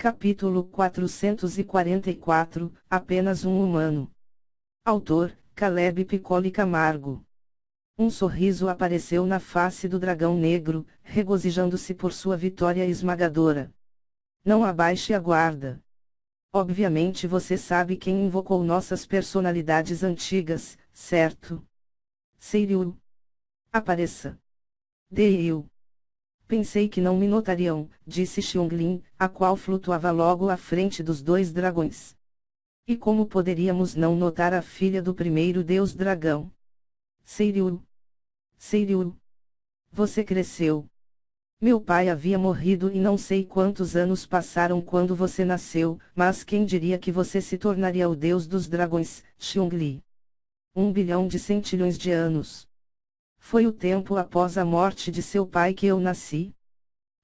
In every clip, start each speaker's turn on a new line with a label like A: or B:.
A: Capítulo 444, Apenas um humano. Autor, Caleb Piccoli Camargo. Um sorriso apareceu na face do dragão negro, regozijando-se por sua vitória esmagadora. Não abaixe a guarda. Obviamente você sabe quem invocou nossas personalidades antigas, certo? Seiryu. Apareça. Deiyu. Pensei que não me notariam, disse Xiongling, a qual flutuava logo à frente dos dois dragões. E como poderíamos não notar a filha do primeiro deus dragão? Seiryu. Seiryu. Você cresceu. Meu pai havia morrido e não sei quantos anos passaram quando você nasceu, mas quem diria que você se tornaria o deus dos dragões, Xiongli? 1 bilhão de centilhões de anos. Foi o tempo após a morte de seu pai que eu nasci.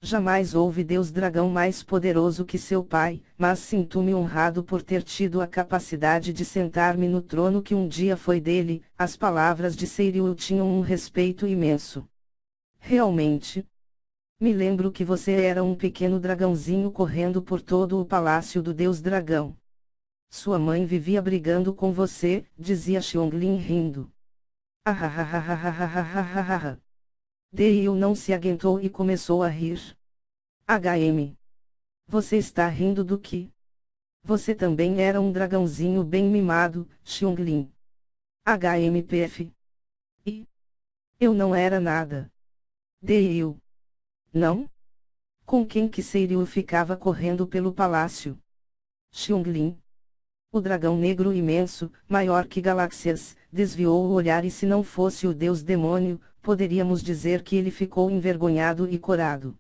A: Jamais houve Deus dragão mais poderoso que seu pai, mas sinto-me honrado por ter tido a capacidade de sentar-me no trono que um dia foi dele. As palavras de Seiryu tinham um respeito imenso. Realmente. Me lembro que você era um pequeno dragãozinho correndo por todo o palácio do Deus dragão. Sua mãe vivia brigando com você, dizia Xiongling rindo. Deiyu não se aguentou e começou a rir. HM. Você está rindo do quê? Você também era um dragãozinho bem mimado, Xiongling. HMPF. E? Eu não era nada. Deiyu. Não? Com quem que Seiryu ficava correndo pelo palácio? Xiongling. O dragão negro imenso, maior que galáxias, desviou o olhar e se não fosse o deus demônio, poderíamos dizer que ele ficou envergonhado e corado.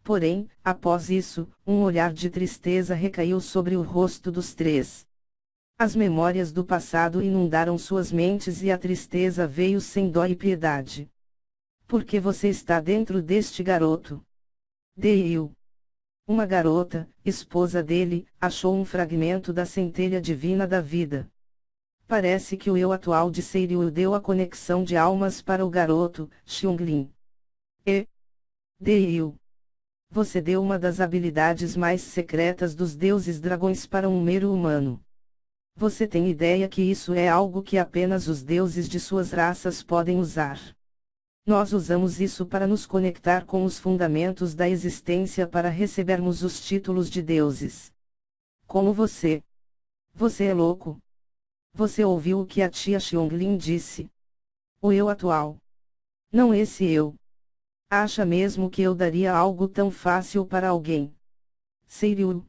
A: Porém, após isso, um olhar de tristeza recaiu sobre o rosto dos três. As memórias do passado inundaram suas mentes e a tristeza veio sem dó e piedade. Por que você está dentro deste garoto? Deiyu. Uma garota, esposa dele, achou um fragmento da centelha divina da vida. Parece que o eu atual de Seiryu deu a conexão de almas para o garoto, Xiongling. Deiyu. Você deu uma das habilidades mais secretas dos deuses dragões para um mero humano. Você tem ideia que isso é algo que apenas os deuses de suas raças podem usar. Nós usamos isso para nos conectar com os fundamentos da existência para recebermos os títulos de deuses. Como você. Você é louco. Você ouviu o que a tia Xiongling disse? O eu atual. Não esse eu. Acha mesmo que eu daria algo tão fácil para alguém? Seiryu.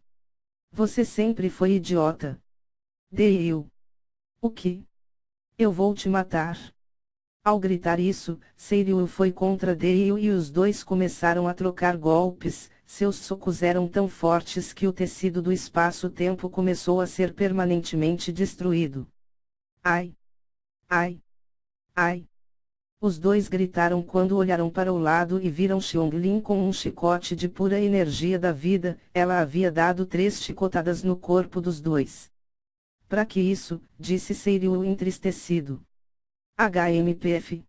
A: Você sempre foi idiota. Deiyu. O que? Eu vou te matar. Ao gritar isso, Seiryu foi contra Deiyu e os dois começaram a trocar golpes. Seus socos eram tão fortes que o tecido do espaço-tempo começou a ser permanentemente destruído. Ai! Ai! Ai! Os dois gritaram quando olharam para o lado e viram Xiongling com um chicote de pura energia da vida. Ela havia dado 3 chicotadas no corpo dos dois. Pra que isso? Disse Seiryu entristecido. HMPF.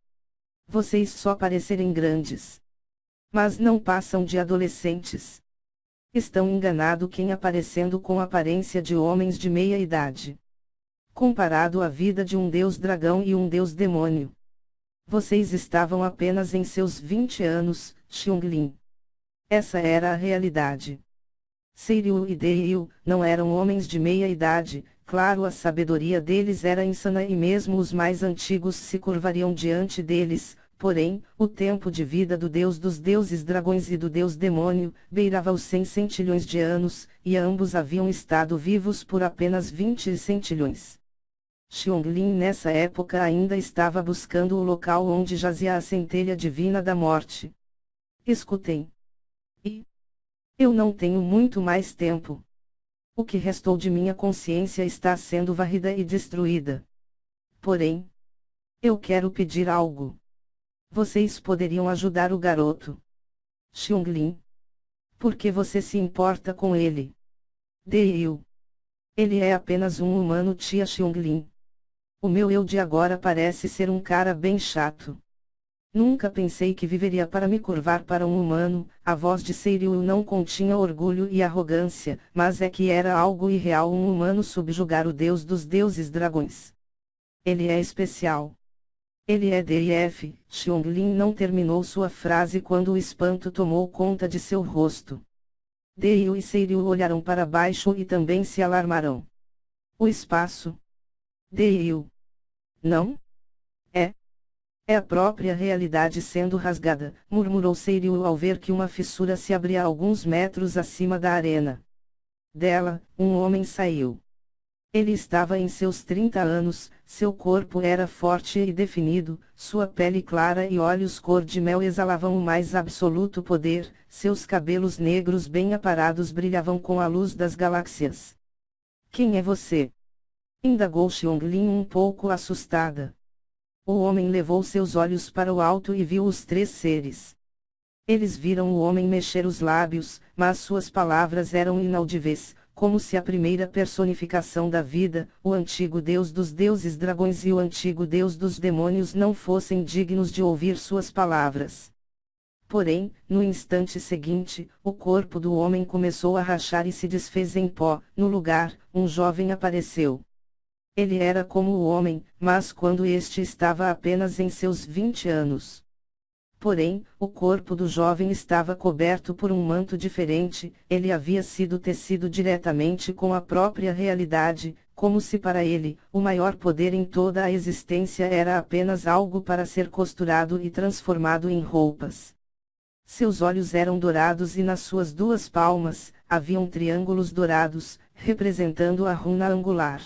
A: Vocês só parecerem grandes. Mas não passam de adolescentes. Estão enganado quem aparecendo com aparência de homens de meia idade. Comparado à vida de um deus dragão e um deus demônio. Vocês estavam apenas em seus 20 anos, Xiongling. Essa era a realidade. Seiryu e Deiyu não eram homens de meia idade. Claro, a sabedoria deles era insana e mesmo os mais antigos se curvariam diante deles, porém, o tempo de vida do deus dos deuses dragões e do deus demônio, beirava os 100 centilhões de anos, e ambos haviam estado vivos por apenas 20 centilhões. Xiongling nessa época ainda estava buscando o local onde jazia a centelha divina da morte. Escutem. Eu não tenho muito mais tempo. O que restou de minha consciência está sendo varrida e destruída. Porém, eu quero pedir algo. Vocês poderiam ajudar o garoto. Xiongling. Por que você se importa com ele? Deiyu. Ele é apenas um humano, tia Xiongling. O meu eu de agora parece ser um cara bem chato. Nunca pensei que viveria para me curvar para um humano. A voz de Seiriu não continha orgulho e arrogância, mas é que era algo irreal um humano subjugar o deus dos deuses dragões. Ele é especial. Ele é DIF. Xionglin não terminou sua frase quando o espanto tomou conta de seu rosto. Deiu e Seiriu olharam para baixo e também se alarmaram. O espaço. Deiu. Não? É. É a própria realidade sendo rasgada, murmurou Seiriu ao ver que uma fissura se abria alguns metros acima da arena. Dela, um homem saiu. Ele estava em seus 30 anos, seu corpo era forte e definido, sua pele clara e olhos cor de mel exalavam o mais absoluto poder, seus cabelos negros bem aparados brilhavam com a luz das galáxias. Quem é você? Indagou Xionglin um pouco assustada. O homem levou seus olhos para o alto e viu os três seres. Eles viram o homem mexer os lábios, mas suas palavras eram inaudíveis, como se a primeira personificação da vida, o antigo deus dos deuses dragões e o antigo deus dos demônios não fossem dignos de ouvir suas palavras. Porém, no instante seguinte, o corpo do homem começou a rachar e se desfez em pó. No lugar, um jovem apareceu. Ele era como o homem, mas quando este estava apenas em seus 20 anos. Porém, o corpo do jovem estava coberto por um manto diferente, ele havia sido tecido diretamente com a própria realidade, como se para ele, o maior poder em toda a existência era apenas algo para ser costurado e transformado em roupas. Seus olhos eram dourados e nas suas duas palmas, haviam triângulos dourados, representando a runa angular.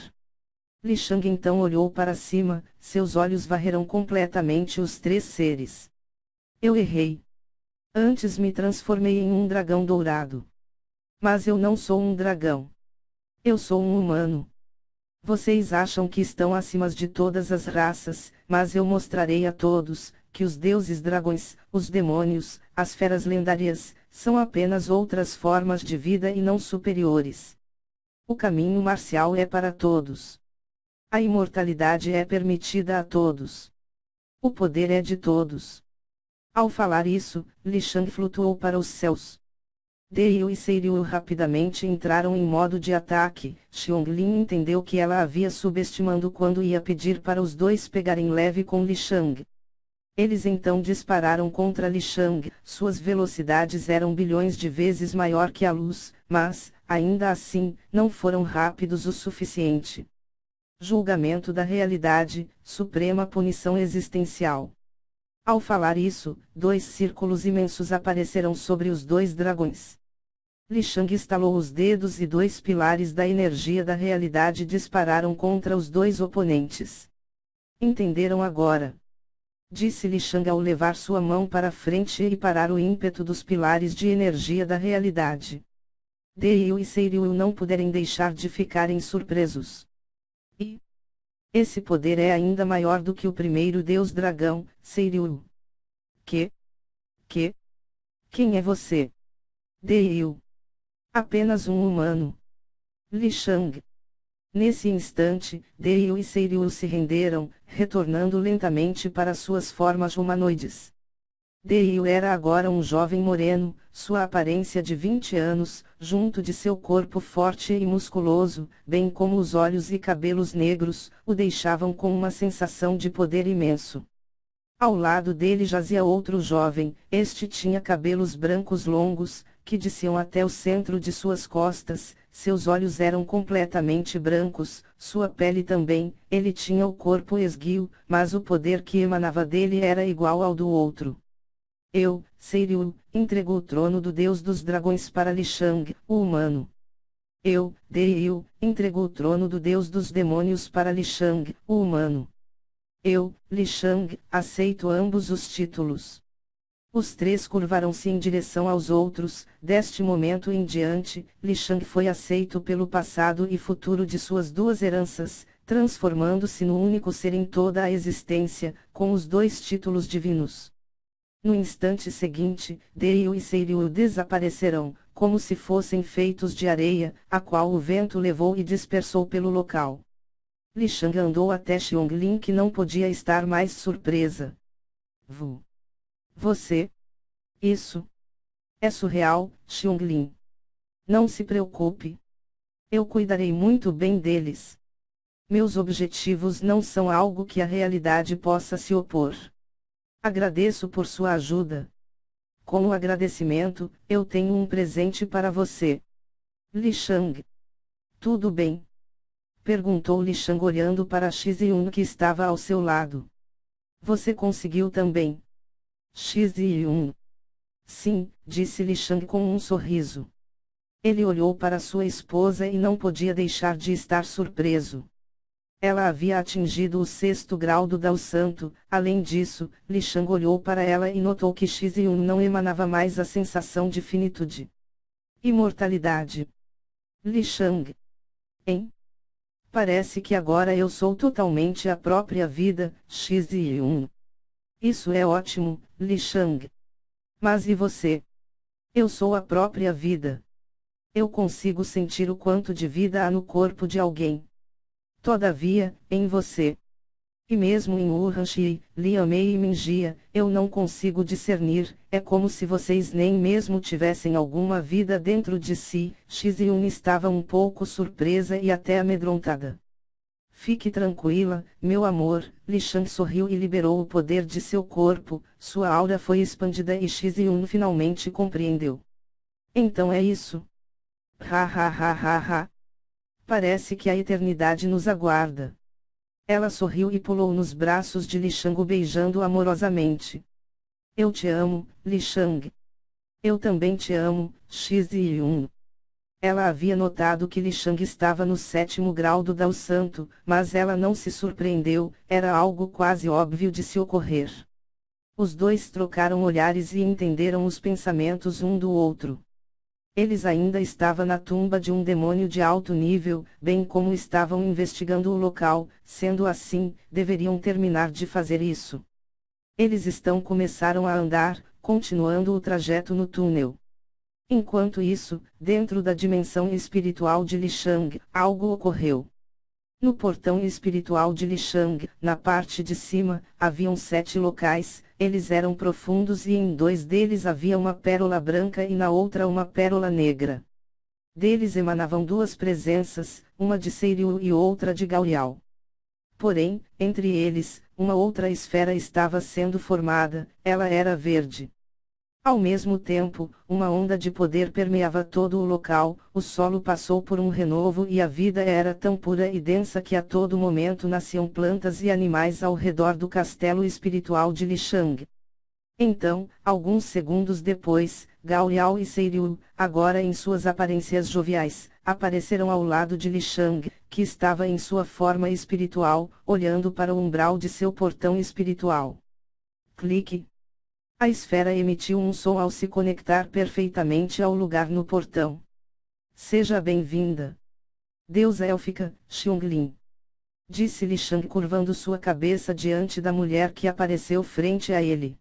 A: Li Shang então olhou para cima, seus olhos varreram completamente os três seres. Eu errei. Antes me transformei em um dragão dourado. Mas eu não sou um dragão. Eu sou um humano. Vocês acham que estão acima de todas as raças, mas eu mostrarei a todos, que os deuses dragões, os demônios, as feras lendárias, são apenas outras formas de vida e não superiores. O caminho marcial é para todos. A imortalidade é permitida a todos. O poder é de todos. Ao falar isso, Li Shang flutuou para os céus. Deiu e Seiriu rapidamente entraram em modo de ataque. Xionglin entendeu que ela havia subestimando quando ia pedir para os dois pegarem leve com Li Shang. Eles então dispararam contra Li Shang. Suas velocidades eram bilhões de vezes maior que a luz, mas, ainda assim, não foram rápidos o suficiente. Julgamento da realidade, suprema punição existencial. Ao falar isso, dois círculos imensos apareceram sobre os dois dragões. Li Shang estalou os dedos e dois pilares da energia da realidade dispararam contra os dois oponentes. Entenderam agora? Disse Li Shang ao levar sua mão para frente e parar o ímpeto dos pilares de energia da realidade. Deiu e Seiriu não puderem deixar de ficarem surpresos. E esse poder é ainda maior do que o primeiro deus dragão, Seiriu. Que? Quem é você? Deiu. Apenas um humano. Li Shang. Nesse instante, Deiu e Seiriu se renderam, retornando lentamente para suas formas humanoides. Deiu era agora um jovem moreno, sua aparência de 20 anos, junto de seu corpo forte e musculoso, bem como os olhos e cabelos negros, o deixavam com uma sensação de poder imenso. Ao lado dele jazia outro jovem, este tinha cabelos brancos longos, que desciam até o centro de suas costas, seus olhos eram completamente brancos, sua pele também, ele tinha o corpo esguio, mas o poder que emanava dele era igual ao do outro. Seiriu, entregou o trono do deus dos dragões para Li Shang, o humano. Deiu, entregou o trono do deus dos demônios para Li Shang, o humano. Li Shang, aceito ambos os títulos. Os três curvaram-se em direção aos outros. Deste momento em diante, Li Shang foi aceito pelo passado e futuro de suas duas heranças, transformando-se no único ser em toda a existência, com os dois títulos divinos. No instante seguinte, Deiu e Seiriu desaparecerão, como se fossem feitos de areia, a qual o vento levou e dispersou pelo local. Li Shang andou até Xionglin que não podia estar mais surpresa. Você? Isso é surreal, Xionglin. Não se preocupe. Eu cuidarei muito bem deles. Meus objetivos não são algo que a realidade possa se opor. Agradeço por sua ajuda. Como agradecimento, eu tenho um presente para você. Li Shang. Tudo bem? Perguntou Li Shang olhando para Xizyun que estava ao seu lado. Você conseguiu também? Xizyun. Sim, disse Li Shang com um sorriso. Ele olhou para sua esposa e não podia deixar de estar surpreso. Ela havia atingido o 6º grau do Dao Santo. Além disso, Li Shang olhou para ela e notou que Xizyun não emanava mais a sensação de finitude. Imortalidade. Li Shang. Hein? Parece que agora eu sou totalmente a própria vida, Xizyun. Isso é ótimo, Li Shang. Mas e você? Eu sou a própria vida. Eu consigo sentir o quanto de vida há no corpo de alguém. Todavia, em você, e mesmo em Urhanshi, Liamei e Mingia, eu não consigo discernir, é como se vocês nem mesmo tivessem alguma vida dentro de si. Xizyun estava um pouco surpresa e até amedrontada. Fique tranquila, meu amor, Li Shang sorriu e liberou o poder de seu corpo, sua aura foi expandida e Xizyun finalmente compreendeu. Então é isso? Ha ha ha ha ha. Parece que a eternidade nos aguarda. Ela sorriu e pulou nos braços de Li Shang beijando amorosamente. Eu te amo, Li Shang. Eu também te amo, Xizyun. Ela havia notado que Li Shang estava no 7º grau do Dao Santo, mas ela não se surpreendeu, era algo quase óbvio de se ocorrer. Os dois trocaram olhares e entenderam os pensamentos um do outro. Eles ainda estavam na tumba de um demônio de alto nível, bem como estavam investigando o local, sendo assim, deveriam terminar de fazer isso. Eles começaram a andar, continuando o trajeto no túnel. Enquanto isso, dentro da dimensão espiritual de Li Shang, algo ocorreu. No portão espiritual de Li Shang, na parte de cima, haviam 7 locais, eles eram profundos e em 2 deles havia uma pérola branca e na outra uma pérola negra. Deles emanavam 2 presenças, uma de Seiryu e outra de Gaoliao. Porém, entre eles, uma outra esfera estava sendo formada, ela era verde. Ao mesmo tempo, uma onda de poder permeava todo o local, o solo passou por um renovo e a vida era tão pura e densa que a todo momento nasciam plantas e animais ao redor do castelo espiritual de Li Shang. Então, alguns segundos depois, Gao Liao e Seiryu, agora em suas aparências joviais, apareceram ao lado de Li Shang, que estava em sua forma espiritual, olhando para o umbral de seu portão espiritual. Clique. A esfera emitiu um som ao se conectar perfeitamente ao lugar no portão. Seja bem-vinda. Deusa élfica, Xionglin. Disse Li Shang curvando sua cabeça diante da mulher que apareceu frente a ele.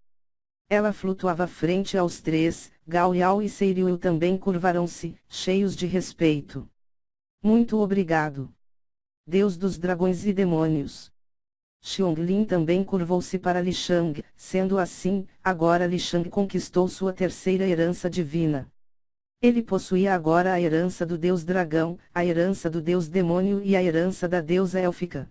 A: Ela flutuava frente aos 3, Gao Liao e Seiryu também curvaram-se, cheios de respeito. Muito obrigado. Deus dos dragões e demônios. Xionglin também curvou-se para Li Shang, sendo assim, agora Li Shang conquistou sua 3ª herança divina. Ele possuía agora a herança do deus dragão, a herança do deus demônio e a herança da deusa élfica.